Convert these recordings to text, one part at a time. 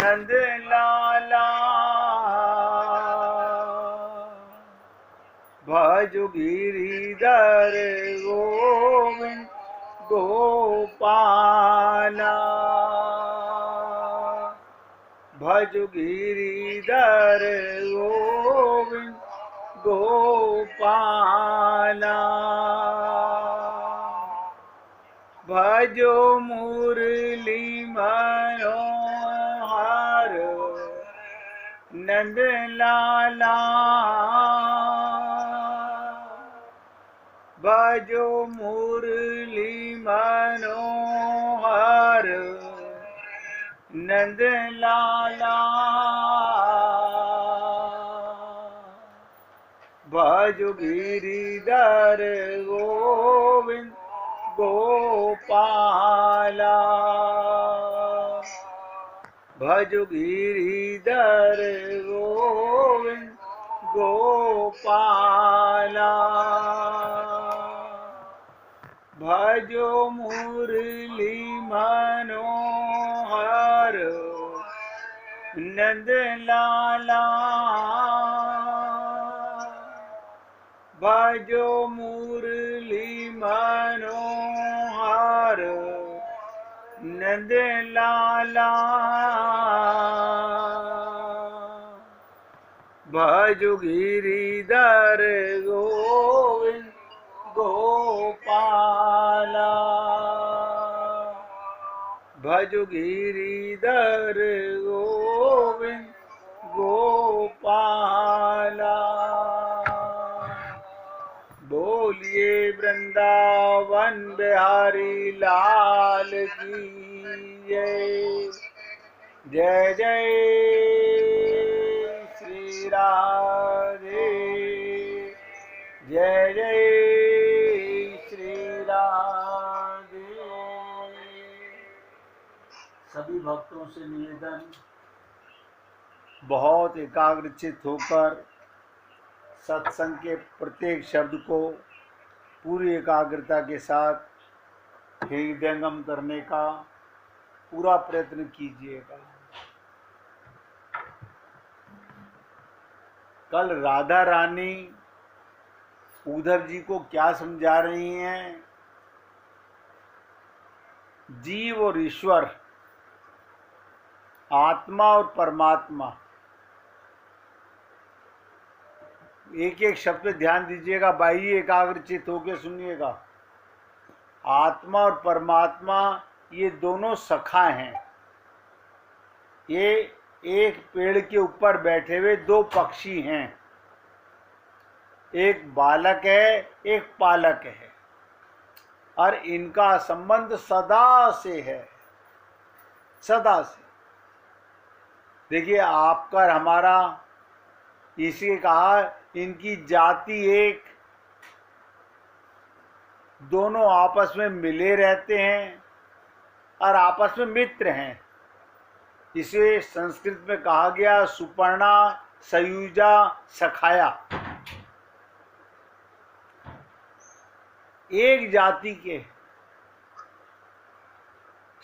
नंद लाला भजो गिरिधर गोविंद गोपाला भजो गिरिधर गोविंद गोपाला भजो मुरली मनोहर नंद लाला भजो मुरली मनोहर नंद लाला भजो गिरिधर गोविंद गोपाला भजो गिरिधर गोविंद गोपाला भजो मुरली मनोहर नंद लाला भजो मुरली मनोहर नंद लाला भजो गिरिधर गोविंद गोपाला भजो गिरिधर गोविंद गोपाला बोलिए वृंदावन बिहारी लाल की जय। जय जय श्री राधे जय जय श्री राधे। सभी भक्तों से निवेदन, बहुत एकाग्रचित होकर सत्संग के प्रत्येक शब्द को पूरी एकाग्रता के साथ हृदयंगम करने का पूरा प्रयत्न कीजिएगा। कल राधा रानी उद्धव जी को क्या समझा रही हैं? जीव और ईश्वर, आत्मा और परमात्मा, एक एक शब्द पे ध्यान दीजिएगा, बाह्य एकाग्रचित होकर सुनिएगा। आत्मा और परमात्मा ये दोनों सखा हैं। ये एक पेड़ के ऊपर बैठे हुए दो पक्षी हैं, एक बालक है एक पालक है, और इनका संबंध सदा से है, सदा से। देखिए, आपका और हमारा, इसी कहा इनकी जाति एक, दोनों आपस में मिले रहते हैं और आपस में मित्र हैं। इसे संस्कृत में कहा गया सुपर्णा सयुजा सखाया। एक जाति के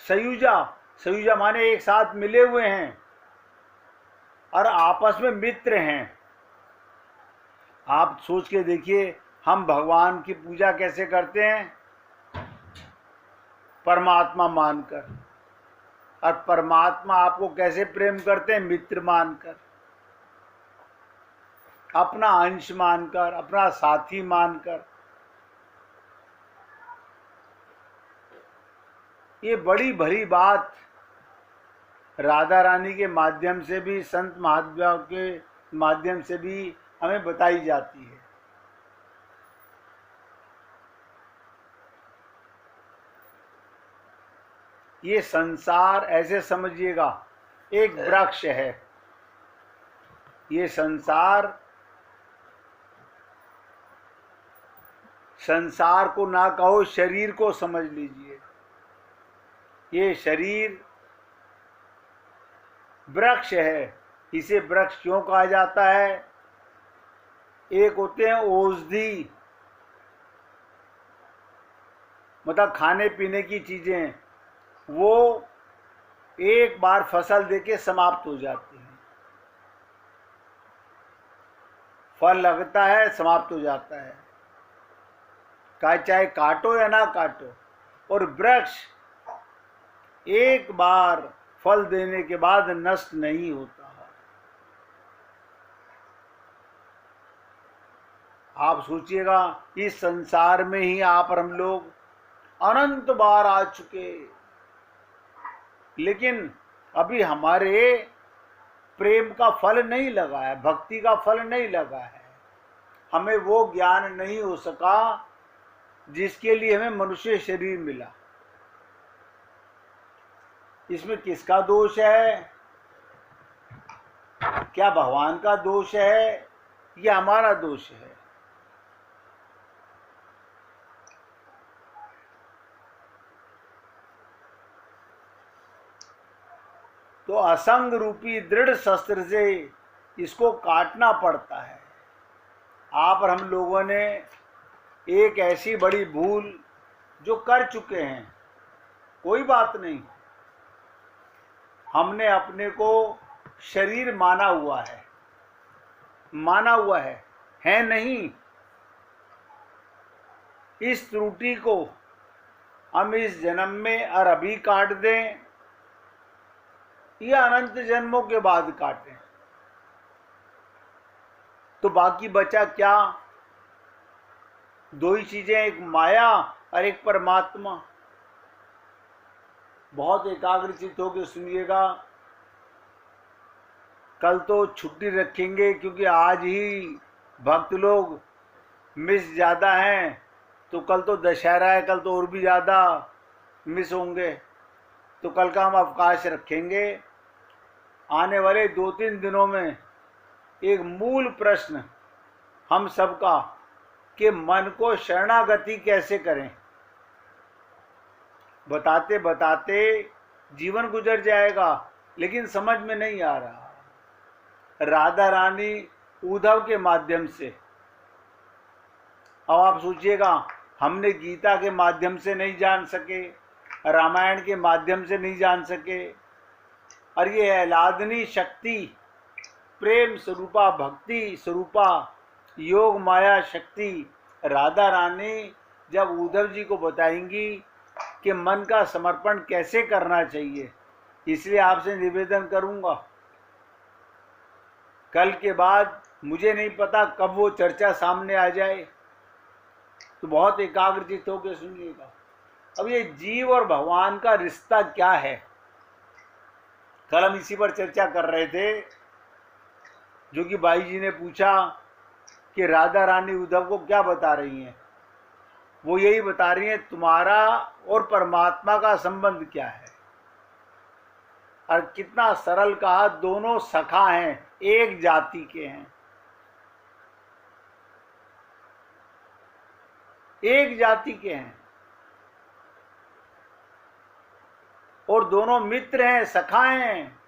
सयुजा, सयुजा माने एक साथ मिले हुए हैं और आपस में मित्र हैं। आप सोच के देखिए, हम भगवान की पूजा कैसे करते हैं? परमात्मा मानकर। और परमात्मा आपको कैसे प्रेम करते हैं? मित्र मानकर, अपना अंश मानकर, अपना साथी मानकर। ये बड़ी भरी बात राधा रानी के माध्यम से भी, संत महात्मा के माध्यम से भी हमें बताई जाती है। ये संसार ऐसे समझिएगा, एक वृक्ष है। ये संसार को ना कहो, शरीर को समझ लीजिए। ये शरीर वृक्ष है। इसे वृक्ष क्यों कहा जाता है? एक होते हैं औषधि, मतलब खाने पीने की चीजें, वो एक बार फसल देके समाप्त हो जाती है। फल लगता है, समाप्त हो जाता है, चाहे काटो या ना काटो। और वृक्ष एक बार फल देने के बाद नष्ट नहीं होता है। आप सोचिएगा, इस संसार में ही आप और हम लोग अनंत बार आ चुके, लेकिन अभी हमारे प्रेम का फल नहीं लगा है, भक्ति का फल नहीं लगा है। हमें वो ज्ञान नहीं हो सका जिसके लिए हमें मनुष्य शरीर मिला। इसमें किसका दोष है? क्या भगवान का दोष है या हमारा दोष है? तो असंग रूपी दृढ़ शस्त्र से इसको काटना पड़ता है। आप और हम लोगों ने एक ऐसी बड़ी भूल जो कर चुके हैं, कोई बात नहीं, हमने अपने को शरीर माना हुआ है नहीं। इस त्रुटि को हम इस जन्म में और अभी काट दें या अनंत जन्मों के बाद काटें, तो बाकी बचा क्या? दो ही चीजें, एक माया और एक परमात्मा। बहुत एकाग्रचित होकर सुनिएगा। कल तो छुट्टी रखेंगे क्योंकि आज ही भक्त लोग मिस ज़्यादा हैं, तो कल तो दशहरा है, कल तो और भी ज़्यादा मिस होंगे, तो कल का हम अवकाश रखेंगे। आने वाले 2-3 दिनों में एक मूल प्रश्न हम सबका कि मन को शरणागति कैसे करें। बताते बताते जीवन गुजर जाएगा, लेकिन समझ में नहीं आ रहा। राधा रानी उद्धव के माध्यम से, अब आप सोचिएगा, हमने गीता के माध्यम से नहीं जान सके, रामायण के माध्यम से नहीं जान सके, और ये आह्लादनी शक्ति, प्रेम स्वरूपा, भक्ति स्वरूपा, योग माया शक्ति राधा रानी जब उद्धव जी को बताएंगी कि मन का समर्पण कैसे करना चाहिए, इसलिए आपसे निवेदन करूंगा, कल के बाद मुझे नहीं पता कब वो चर्चा सामने आ जाए, तो बहुत एकाग्रचित होकर सुनिएगा। अब ये जीव और भगवान का रिश्ता क्या है, कल हम इसी पर चर्चा कर रहे थे। जो कि बाई जी ने पूछा कि राधा रानी उद्धव को क्या बता रही हैं, वो यही बता रही हैं तुम्हारा और परमात्मा का संबंध क्या है। और कितना सरल कहा, दोनों सखा हैं, एक जाति के हैं, एक जाति के हैं, और दोनों मित्र हैं, सखा हैं।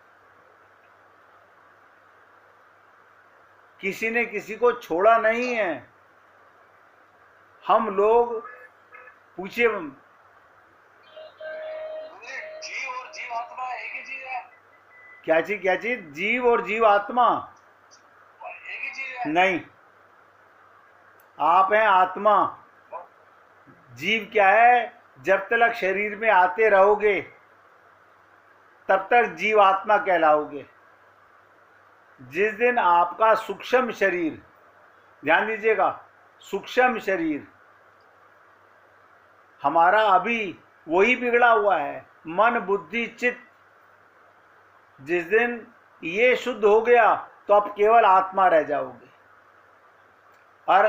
किसी ने किसी को छोड़ा नहीं है। हम लोग पूछे, जीव और जीव आत्मा एक ही चीज है। क्या चीज? जीव और जीव आत्मा एक ही चीज है। नहीं, आप हैं आत्मा। जीव क्या है? जब तक शरीर में आते रहोगे तब तक जीव आत्मा कहलाओगे। जिस दिन आपका सूक्ष्म शरीर, ध्यान दीजिएगा, सूक्ष्म शरीर हमारा अभी वही बिगड़ा हुआ है, मन बुद्धि चित्त, जिस दिन ये शुद्ध हो गया तो आप केवल आत्मा रह जाओगे। और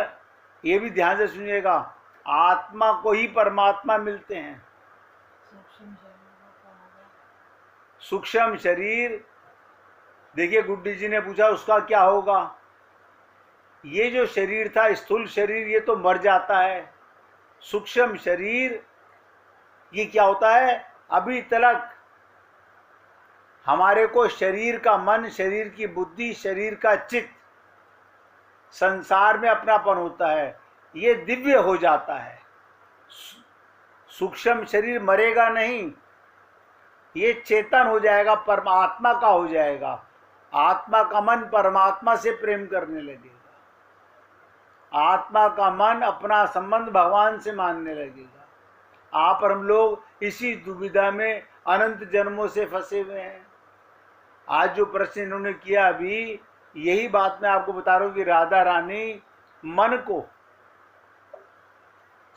ये भी ध्यान से सुनिएगा, आत्मा को ही परमात्मा मिलते हैं। सूक्ष्म शरीर, देखिए गुड्डी जी ने पूछा उसका क्या होगा। ये जो शरीर था, स्थूल शरीर, ये तो मर जाता है। सूक्ष्म शरीर ये क्या होता है, अभी तक हमारे को शरीर का मन, शरीर की बुद्धि, शरीर का चित्त, संसार में अपनापन होता है, ये दिव्य हो जाता है। सूक्ष्म शरीर मरेगा नहीं, ये चेतन हो जाएगा, परमात्मा का हो जाएगा। आत्मा का मन परमात्मा से प्रेम करने लगेगा, आत्मा का मन अपना संबंध भगवान से मानने लगेगा। आप और हम लोग इसी दुविधा में अनंत जन्मों से फंसे हुए हैं। आज जो प्रश्न इन्होंने किया अभी, यही बात मैं आपको बता रहा हूं कि राधा रानी मन को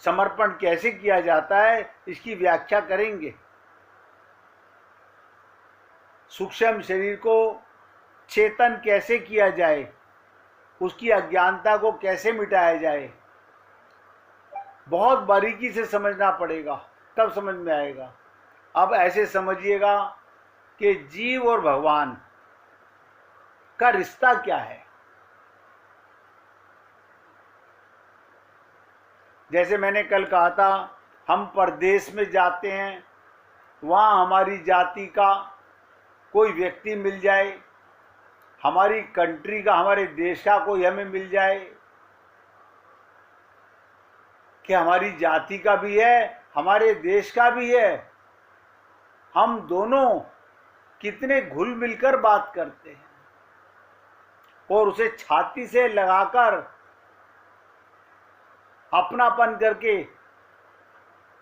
समर्पण कैसे किया जाता है, इसकी व्याख्या करेंगे। सूक्ष्म शरीर को चेतन कैसे किया जाए, उसकी अज्ञानता को कैसे मिटाया जाए, बहुत बारीकी से समझना पड़ेगा, तब समझ में आएगा। अब ऐसे समझिएगा कि जीव और भगवान का रिश्ता क्या है। जैसे मैंने कल कहा था, हम परदेश में जाते हैं, वहाँ हमारी जाति का कोई व्यक्ति मिल जाए, हमारी कंट्री का, हमारे देश का कोई हमें मिल जाए कि हमारी जाति का भी है, हमारे देश का भी है, हम दोनों कितने घुल मिलकर बात करते हैं और उसे छाती से लगाकर अपनापन करके,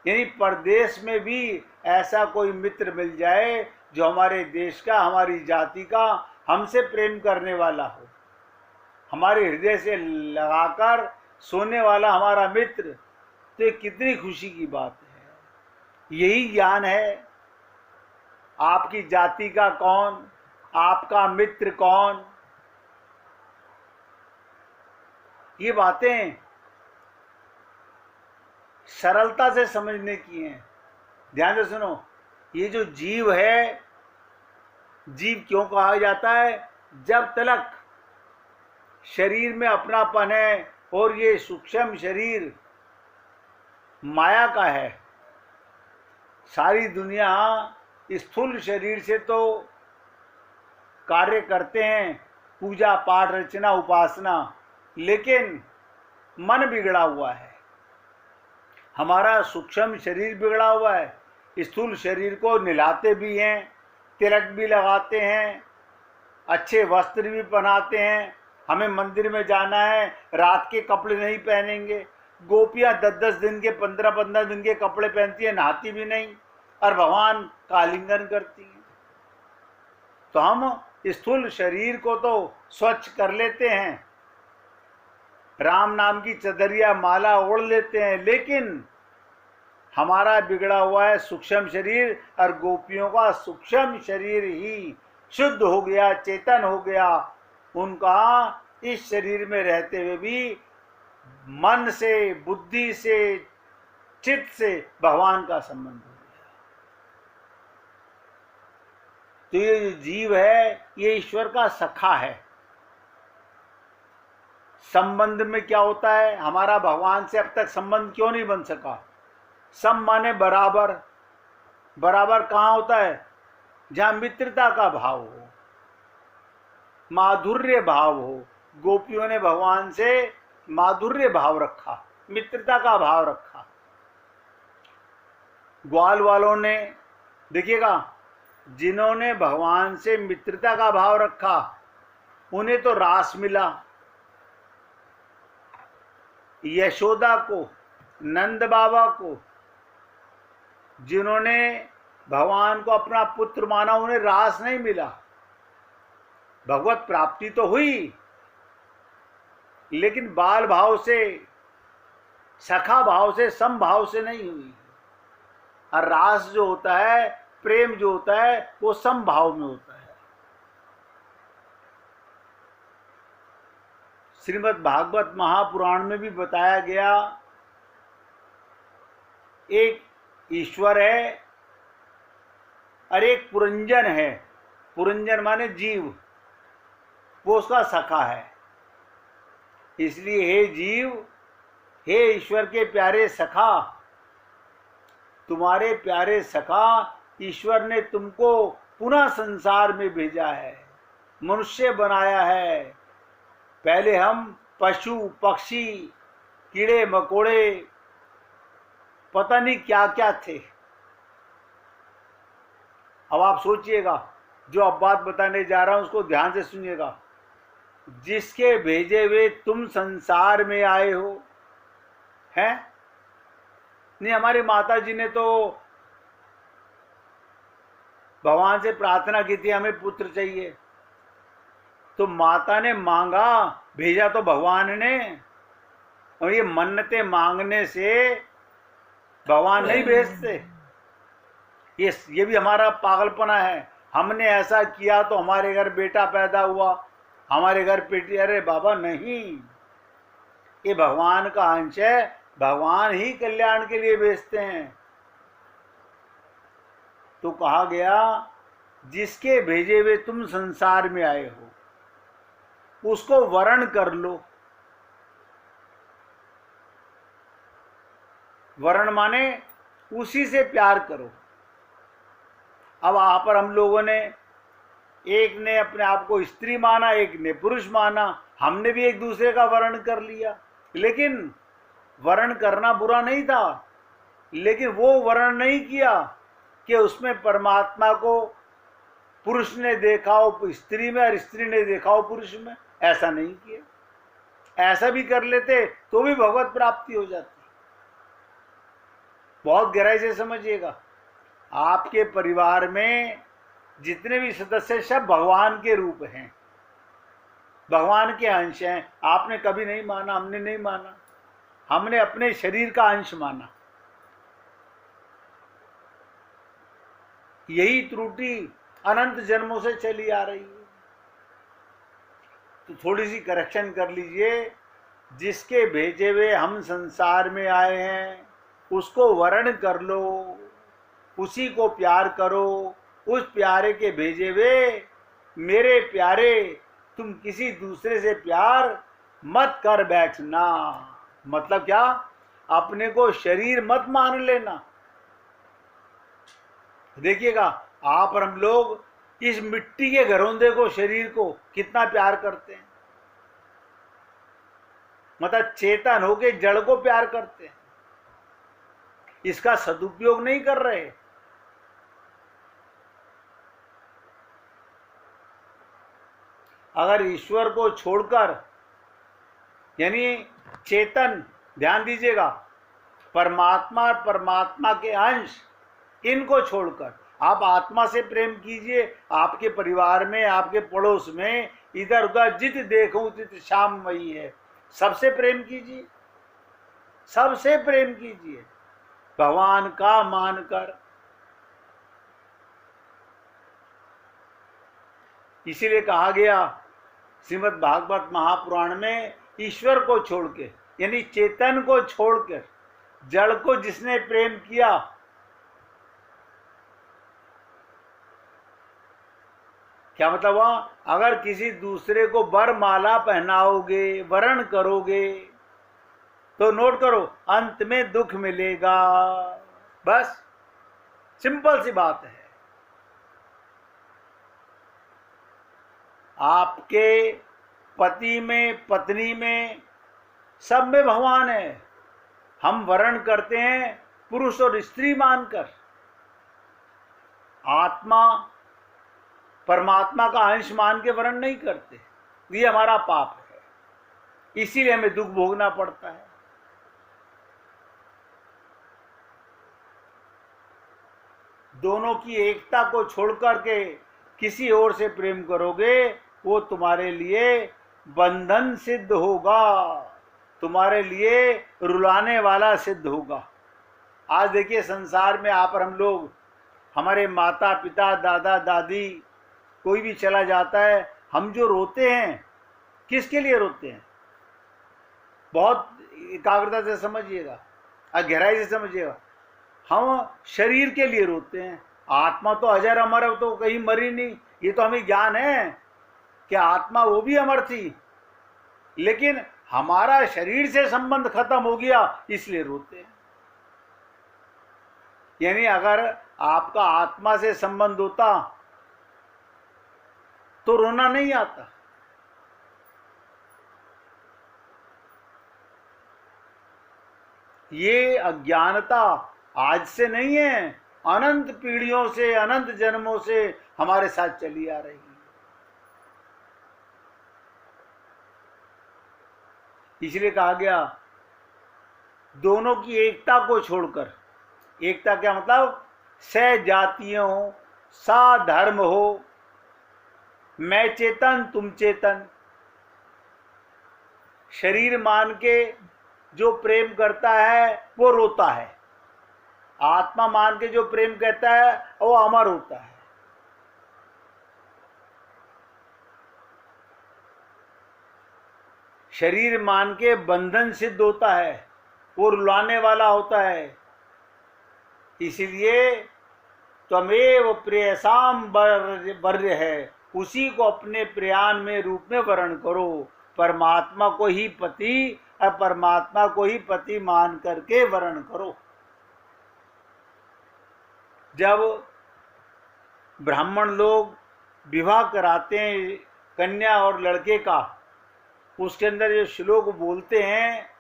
यानी परदेश में भी ऐसा कोई मित्र मिल जाए जो हमारे देश का, हमारी जाति का, हमसे प्रेम करने वाला हो, हमारे हृदय से लगाकर सोने वाला हमारा मित्र, तो ये कितनी खुशी की बात है। यही ज्ञान है। आपकी जाति का कौन, आपका मित्र कौन, ये बातें सरलता से समझने की हैं। ध्यान से सुनो, ये जो जीव है, जीव क्यों कहा जाता है? जब तक शरीर में अपनापन है और ये सूक्ष्म शरीर माया का है। सारी दुनिया स्थूल शरीर से तो कार्य करते हैं, पूजा पाठ रचना उपासना, लेकिन मन बिगड़ा हुआ है, हमारा सूक्ष्म शरीर बिगड़ा हुआ है। स्थूल शरीर को नहलाते भी हैं, तिलक भी लगाते हैं, अच्छे वस्त्र भी पहनाते हैं। हमें मंदिर में जाना है, रात के कपड़े नहीं पहनेंगे। गोपियां 10-10 दिन के, 15-15 दिन के कपड़े पहनती हैं, नहाती भी नहीं, और भगवान का आलिंगन करती हैं। तो हम स्थूल शरीर को तो स्वच्छ कर लेते हैं, राम नाम की चदरिया माला ओढ़ लेते हैं, लेकिन हमारा बिगड़ा हुआ है सूक्ष्म शरीर, और गोपियों का सूक्ष्म शरीर ही शुद्ध हो गया, चेतन हो गया। उनका इस शरीर में रहते हुए भी मन से, बुद्धि से, चित्त से भगवान का संबंध हो गया। तो ये जो जीव है, ये ईश्वर का सखा है। संबंध में क्या होता है? हमारा भगवान से अब तक संबंध क्यों नहीं बन सका? सम माने बराबर। बराबर कहाँ होता है? जहाँ मित्रता का भाव हो, माधुर्य भाव हो। गोपियों ने भगवान से माधुर्य भाव रखा, मित्रता का भाव रखा। ग्वाल वालों ने, देखिएगा, जिन्होंने भगवान से मित्रता का भाव रखा, उन्हें तो रास मिला। यशोदा को, नंद बाबा को, जिन्होंने भगवान को अपना पुत्र माना, उन्हें रास नहीं मिला। भगवत प्राप्ति तो हुई, लेकिन बाल भाव से, सखा भाव से, सम भाव से नहीं हुई। और रास जो होता है, प्रेम जो होता है, वो सम भाव में होता है। श्रीमद् भागवत महापुराण में भी बताया गया, एक ईश्वर है और एक पुरंजन है। पुरंजन माने जीव, वो उसका सखा है। इसलिए हे जीव, हे ईश्वर के प्यारे सखा, तुम्हारे प्यारे सखा ईश्वर ने तुमको पुनः संसार में भेजा है, मनुष्य बनाया है। पहले हम पशु पक्षी, कीड़े मकोड़े, पता नहीं क्या क्या थे। अब आप सोचिएगा, जो अब बात बताने जा रहा हूं उसको ध्यान से सुनिएगा। जिसके भेजे हुए तुम संसार में आए हो, हैं? नहीं, हमारी माता जी ने तो भगवान से प्रार्थना की थी हमें पुत्र चाहिए, तो माता ने मांगा, भेजा तो भगवान ने। और ये मन्नतें मांगने से भगवान नहीं भेजते। ये भी हमारा पागलपना है। हमने ऐसा किया तो हमारे घर बेटा पैदा हुआ, हमारे घर बेटी। अरे बाबा नहीं, ये भगवान का अंश है, भगवान ही कल्याण के लिए भेजते हैं। तो कहा गया, जिसके भेजे हुए तुम संसार में आए हो उसको वरण कर लो। वरण माने उसी से प्यार करो। अब वहां पर हम लोगों ने, एक ने अपने आप को स्त्री माना, एक ने पुरुष माना, हमने भी एक दूसरे का वर्ण कर लिया। लेकिन वर्ण करना बुरा नहीं था, लेकिन वो वर्ण नहीं किया कि उसमें परमात्मा को पुरुष ने देखा हो स्त्री में और स्त्री ने देखा हो पुरुष में। ऐसा नहीं किया। ऐसा भी कर लेते तो भी भगवत प्राप्ति हो जाती। बहुत गहराई से समझिएगा। आपके परिवार में जितने भी सदस्य सब भगवान के रूप हैं, भगवान के अंश हैं। आपने कभी नहीं माना, हमने नहीं माना, हमने अपने शरीर का अंश माना। यही त्रुटि अनंत जन्मों से चली आ रही है। तो थोड़ी सी करेक्शन कर लीजिए। जिसके भेजे हुए हम संसार में आए हैं उसको वर्ण कर लो, उसी को प्यार करो। उस प्यारे के भेजे हुए मेरे प्यारे, तुम किसी दूसरे से प्यार मत कर बैठना। मतलब क्या? अपने को शरीर मत मान लेना। देखिएगा, आप और हम लोग इस मिट्टी के घरौंदे को, शरीर को कितना प्यार करते हैं। मतलब चेतन होके जड़ को प्यार करते हैं। इसका सदुपयोग नहीं कर रहे। अगर ईश्वर को छोड़कर, यानी चेतन, ध्यान दीजिएगा, परमात्मा और परमात्मा के अंश, इनको छोड़कर आप आत्मा से प्रेम कीजिए। आपके परिवार में, आपके पड़ोस में, इधर उधर जित देखूं तित श्याम वही है। सबसे प्रेम कीजिए, सबसे प्रेम कीजिए, भगवान का मानकर। इसीलिए कहा गया श्रीमद् भागवत महापुराण में, ईश्वर को छोड़ के, यानी चेतन को छोड़कर जड़ को जिसने प्रेम किया, क्या मतलब हुआ? अगर किसी दूसरे को वरमाला पहनाओगे, वरण करोगे, तो नोट करो, अंत में दुख मिलेगा। बस सिंपल सी बात है। आपके पति में, पत्नी में, सब में भगवान है। हम वर्ण करते हैं पुरुष और स्त्री मानकर। आत्मा परमात्मा का अंश मान के वर्ण नहीं करते। ये हमारा पाप है, इसीलिए हमें दुख भोगना पड़ता है। दोनों की एकता को छोड़कर के किसी और से प्रेम करोगे, वो तुम्हारे लिए बंधन सिद्ध होगा, तुम्हारे लिए रुलाने वाला सिद्ध होगा। आज देखिए, संसार में आप और हम लोग, हमारे माता पिता, दादा दादी, कोई भी चला जाता है, हम जो रोते हैं, किसके लिए रोते हैं? बहुत एकाग्रता से समझिएगा और गहराई से समझिएगा। हम शरीर के लिए रोते हैं। आत्मा तो अजर अमर, तो कहीं मरी नहीं। ये तो हमें ज्ञान है कि आत्मा वो भी अमर थी, लेकिन हमारा शरीर से संबंध खत्म हो गया, इसलिए रोते हैं। यानी अगर आपका आत्मा से संबंध होता तो रोना नहीं आता। ये अज्ञानता आज से नहीं है, अनंत पीढ़ियों से, अनंत जन्मों से हमारे साथ चली आ रही है। इसलिए कहा गया दोनों की एकता को छोड़कर, एकता क्या मतलब, स जातीय हो, सा धर्म हो, मैं चेतन तुम चेतन। शरीर मान के जो प्रेम करता है वो रोता है, आत्मा मान के जो प्रेम कहता है वो अमर होता है। शरीर मान के बंधन सिद्ध होता है, वो रुलाने वाला होता है। इसलिए त्वमेव प्रेयसाम वर्य है, उसी को अपने प्रयाण में रूप में वर्ण करो। परमात्मा को ही पति और परमात्मा को ही पति मान करके वर्ण करो। जब ब्राह्मण लोग विवाह कराते हैं कन्या और लड़के का, उसके अंदर जो श्लोक बोलते हैं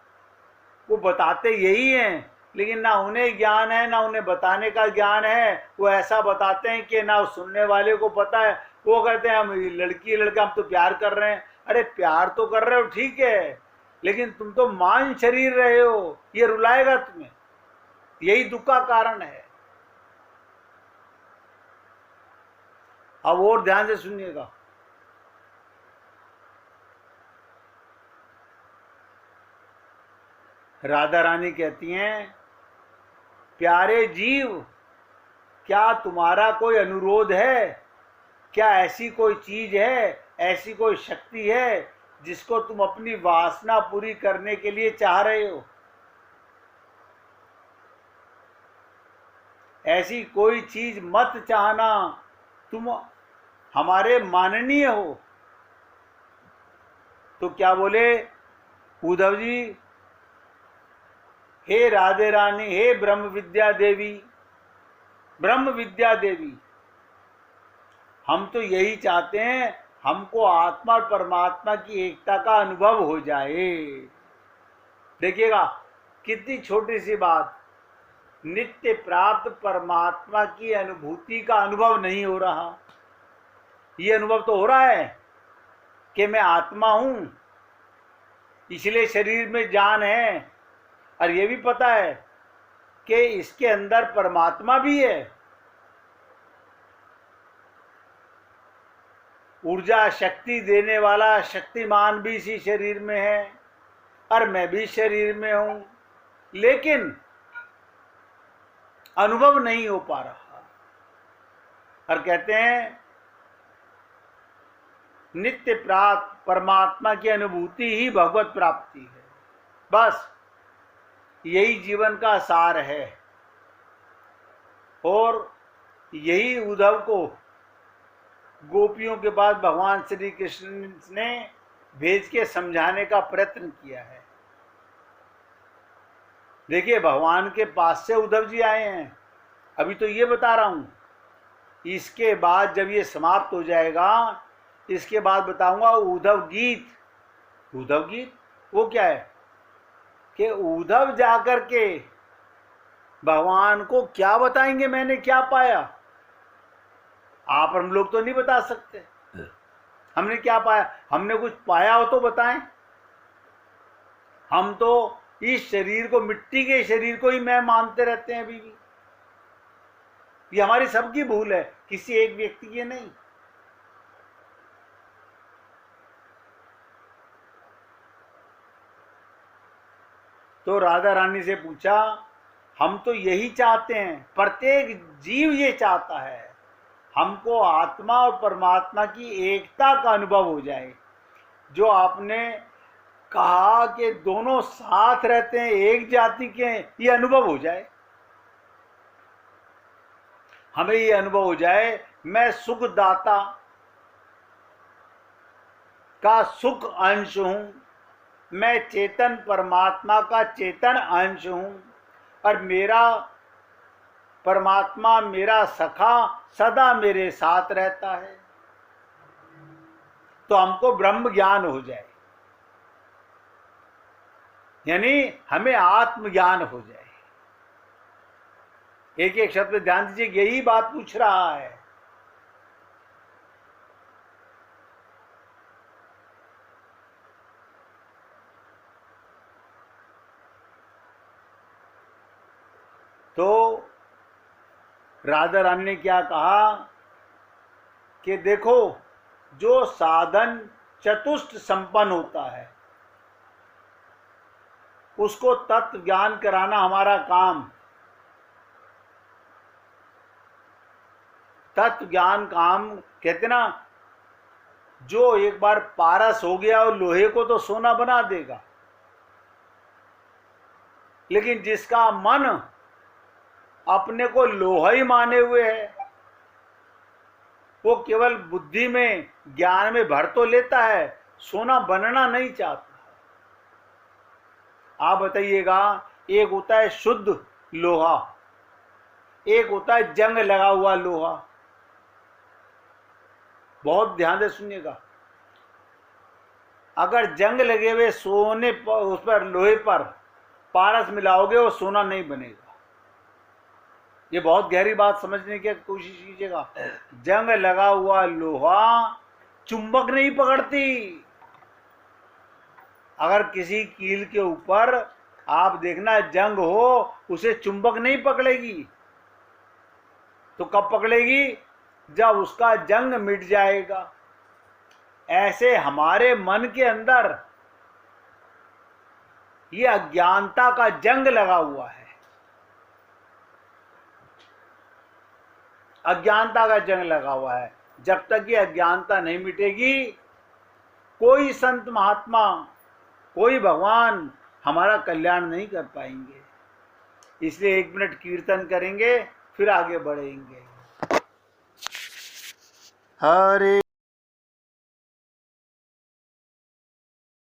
वो बताते यही हैं, लेकिन ना उन्हें ज्ञान है ना उन्हें बताने का ज्ञान है। वो ऐसा बताते हैं कि ना सुनने वाले को पता है। वो कहते हैं हम लड़की लड़का हम तो प्यार कर रहे हैं। अरे प्यार तो कर रहे हो ठीक है, लेकिन तुम तो मान शरीर रहे हो, ये रुलाएगा तुम्हें, यही दुख का कारण है। अब और ध्यान से सुनिएगा, राधा रानी कहती हैं, प्यारे जीव क्या तुम्हारा कोई अनुरोध है? क्या ऐसी कोई चीज है, ऐसी कोई शक्ति है जिसको तुम अपनी वासना पूरी करने के लिए चाह रहे हो? ऐसी कोई चीज मत चाहना, तुम हमारे माननीय हो। तो क्या बोले उद्धव जी, हे राधे रानी, हे ब्रह्म विद्या देवी, ब्रह्म विद्या देवी, हम तो यही चाहते हैं हमको आत्मा और परमात्मा की एकता का अनुभव हो जाए। देखिएगा कितनी छोटी सी बात, नित्य प्राप्त परमात्मा की अनुभूति का अनुभव नहीं हो रहा। ये अनुभव तो हो रहा है कि मैं आत्मा हूं, इसलिए शरीर में जान है, और ये भी पता है कि इसके अंदर परमात्मा भी है। ऊर्जा शक्ति देने वाला शक्तिमान भी इसी शरीर में है और मैं भी शरीर में हूं, लेकिन अनुभव नहीं हो पा रहा। और कहते हैं नित्य प्राप्त परमात्मा की अनुभूति ही भगवत प्राप्ति है। बस यही जीवन का सार है। और यही उद्धव को गोपियों के बाद भगवान श्री कृष्ण ने भेज के समझाने का प्रयत्न किया है। देखिए भगवान के पास से उद्धव जी आए हैं, अभी तो ये बता रहा हूं। इसके बाद जब ये समाप्त हो जाएगा, इसके बाद बताऊंगा उद्धव गीत। उद्धव गीत वो क्या है कि उद्धव जाकर के भगवान को क्या बताएंगे मैंने क्या पाया। आप हम लोग तो नहीं बता सकते हमने क्या पाया। हमने कुछ पाया हो तो बताएं। हम तो इस शरीर को, मिट्टी के शरीर को ही मैं मानते रहते हैं अभी भी। ये हमारी सबकी भूल है, किसी एक व्यक्ति की नहीं। तो राधा रानी से पूछा, हम तो यही चाहते हैं, प्रत्येक जीव ये चाहता है, हमको आत्मा और परमात्मा की एकता का अनुभव हो जाए। जो आपने कहा कि दोनों साथ रहते हैं, एक जाति के, ये अनुभव हो जाए, हमें ये अनुभव हो जाए मैं सुखदाता का सुख अंश हूं, मैं चेतन परमात्मा का चेतन अंश हूं, और मेरा परमात्मा मेरा सखा सदा मेरे साथ रहता है। तो हमको ब्रह्म ज्ञान हो जाए, यानी हमें आत्मज्ञान हो जाए। एक एक शब्द पे ध्यान दीजिए, यही बात पूछ रहा है। तो राधा रानी ने क्या कहा कि देखो, जो साधन चतुष्ट संपन्न होता है उसको तत्व ज्ञान कराना हमारा काम। तत्व ज्ञान काम कहते ना, जो एक बार पारस हो गया और लोहे को तो सोना बना देगा, लेकिन जिसका मन अपने को लोहा ही माने हुए है, वो केवल बुद्धि में ज्ञान में भर तो लेता है, सोना बनना नहीं चाहता। आप बताइएगा, एक होता है शुद्ध लोहा, एक होता है जंग लगा हुआ लोहा। बहुत ध्यान से सुनिएगा, अगर जंग लगे हुए सोने पर, उस पर लोहे पर पारस मिलाओगे, वो सोना नहीं बनेगा। ये बहुत गहरी बात समझने की कोशिश कीजिएगा। जंग लगा हुआ लोहा चुंबक नहीं पकड़ती। अगर किसी कील के ऊपर आप देखना जंग हो, उसे चुंबक नहीं पकड़ेगी। तो कब पकड़ेगी? जब उसका जंग मिट जाएगा। ऐसे हमारे मन के अंदर ये अज्ञानता का जंग लगा हुआ है। अज्ञानता का जंग लगा हुआ है। जब तक ये अज्ञानता नहीं मिटेगी, कोई संत महात्मा, कोई भगवान हमारा कल्याण नहीं कर पाएंगे। इसलिए 1 मिनट कीर्तन करेंगे, फिर आगे बढ़ेंगे। हरे